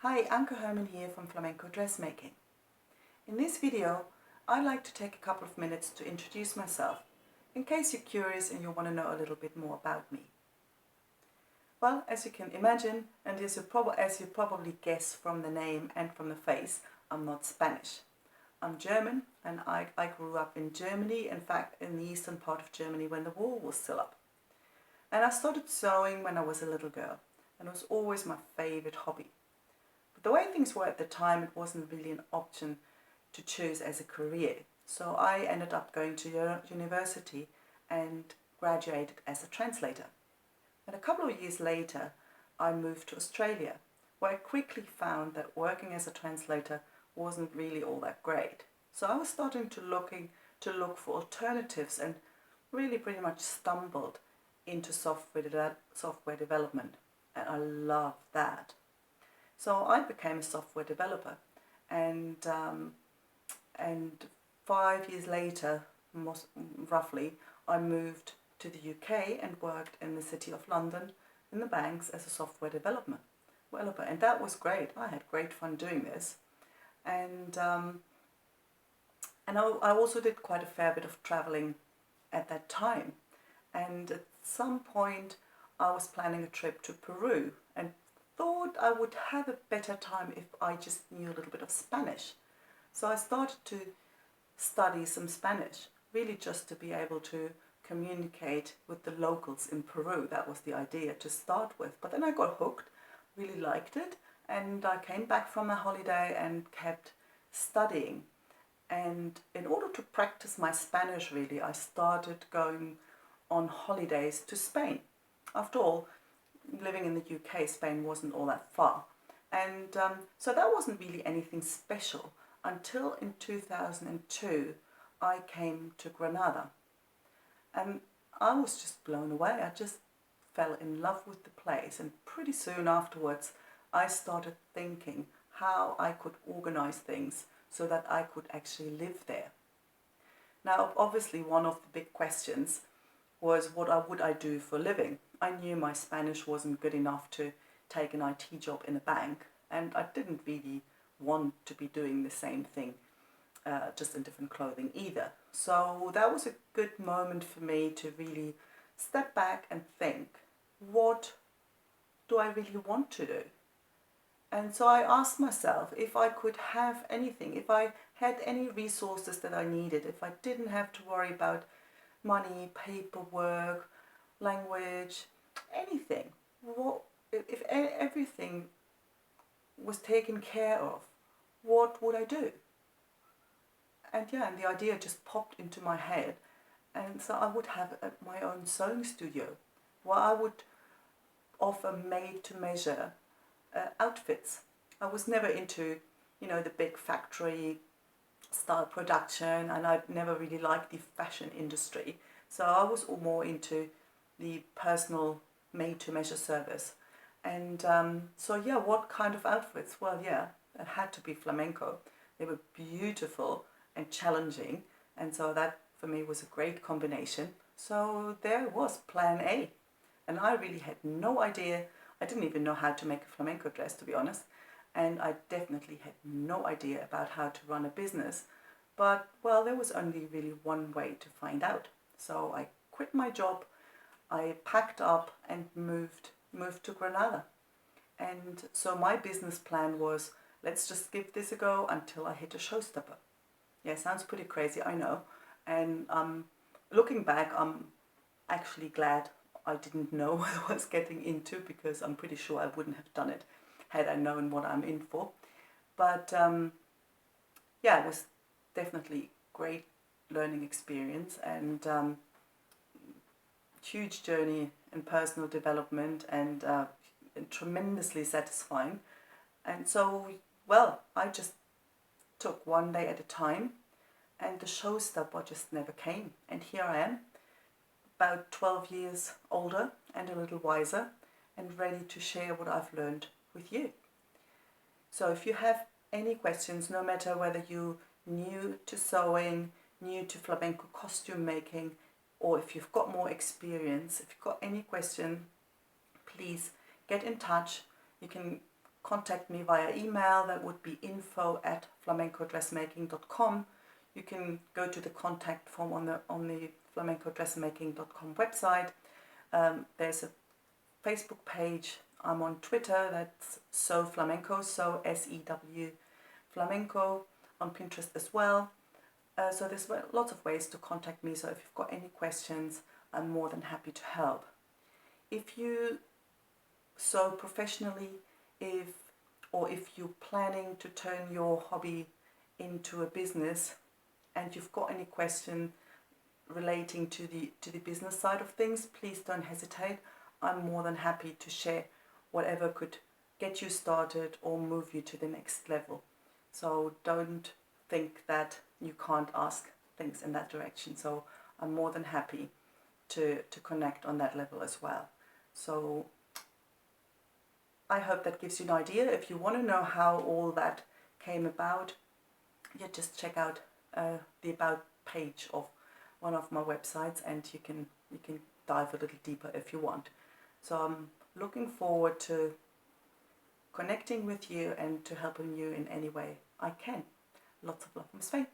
Hi, Anke Herrmann here from Flamenco Dressmaking. In this video, I'd like to take a couple of minutes to introduce myself, in case you're curious and you want to know a little bit more about me. Well, as you can imagine, and as you probably guess from the name and from the face, I'm not Spanish. I'm German, and I grew up in Germany, in fact in the eastern part of Germany when the war was still up. And I started sewing when I was a little girl, and it was always my favorite hobby. The way things were at the time, it wasn't really an option to choose as a career. So I ended up going to university and graduated as a translator. And a couple of years later, I moved to Australia, where I quickly found that working as a translator wasn't really all that great. So I was starting to look for alternatives and really pretty much stumbled into software development. And I love that. So I became a software developer, and 5 years later, roughly, I moved to the UK and worked in the City of London in the banks as a software developer, and that was great. I had great fun doing this, and I also did quite a fair bit of traveling at that time, and at some point I was planning a trip to Peru and thought I would have a better time if I just knew a little bit of Spanish. So I started to study some Spanish, really just to be able to communicate with the locals in Peru. That was the idea to start with. But then I got hooked, really liked it, and I came back from a holiday and kept studying. And in order to practice my Spanish, really, I started going on holidays to Spain. After all, living in the UK, Spain wasn't all that far. And so that wasn't really anything special until in 2002 I came to Granada. And I was just blown away. I just fell in love with the place, and pretty soon afterwards I started thinking how I could organize things so that I could actually live there. Now, obviously one of the big questions was what would I do for a living? I knew my Spanish wasn't good enough to take an IT job in a bank, and I didn't really want to be doing the same thing, just in different clothing either. So that was a good moment for me to really step back and think, what do I really want to do? And so I asked myself if I could have anything, if I had any resources that I needed, if I didn't have to worry about money, paperwork, language, anything. If everything was taken care of, what would I do? And the idea just popped into my head, and so I would have my own sewing studio where I would offer made-to-measure outfits. I was never into, the big factory style production, and I'd never really liked the fashion industry. So I was more into the personal made-to-measure service. And what kind of outfits? Well, it had to be flamenco. They were beautiful and challenging, and so that for me was a great combination. So there was plan A, and I really had no idea. I didn't even know how to make a flamenco dress, to be honest, and I definitely had no idea about how to run a business. But well, there was only really one way to find out. So I quit my job, I packed up and moved to Granada. And so my business plan was, let's just give this a go until I hit a showstopper. Yeah, sounds pretty crazy, I know. And looking back, I'm actually glad I didn't know what I was getting into, because I'm pretty sure I wouldn't have done it had I known what I'm in for. But it was definitely great learning experience, and huge journey in personal development, and tremendously satisfying. And so, I just took one day at a time, and the showstopper just never came. And here I am, about 12 years older and a little wiser, and ready to share what I've learned with you. So if you have any questions, no matter whether you're new to sewing, new to flamenco costume making, or if you've got more experience, if you've got any question, please get in touch. You can contact me via email. That would be info@flamencodressmaking.com. You can go to the contact form on the flamencodressmaking.com website. There's a Facebook page. I'm on Twitter. That's So Flamenco, so SEW Flamenco. On Pinterest as well. So there's lots of ways to contact me. So if you've got any questions, I'm more than happy to help. If you sew professionally, if you're planning to turn your hobby into a business, and you've got any question relating to the business side of things, please don't hesitate. I'm more than happy to share whatever could get you started or move you to the next level. So don't think that you can't ask things in that direction. So I'm more than happy to connect on that level as well. So I hope that gives you an idea. If you want to know how all that came about, you just check out the About page of one of my websites, and you can dive a little deeper if you want. So I'm looking forward to connecting with you and to helping you in any way I can. Lots of love from Spain.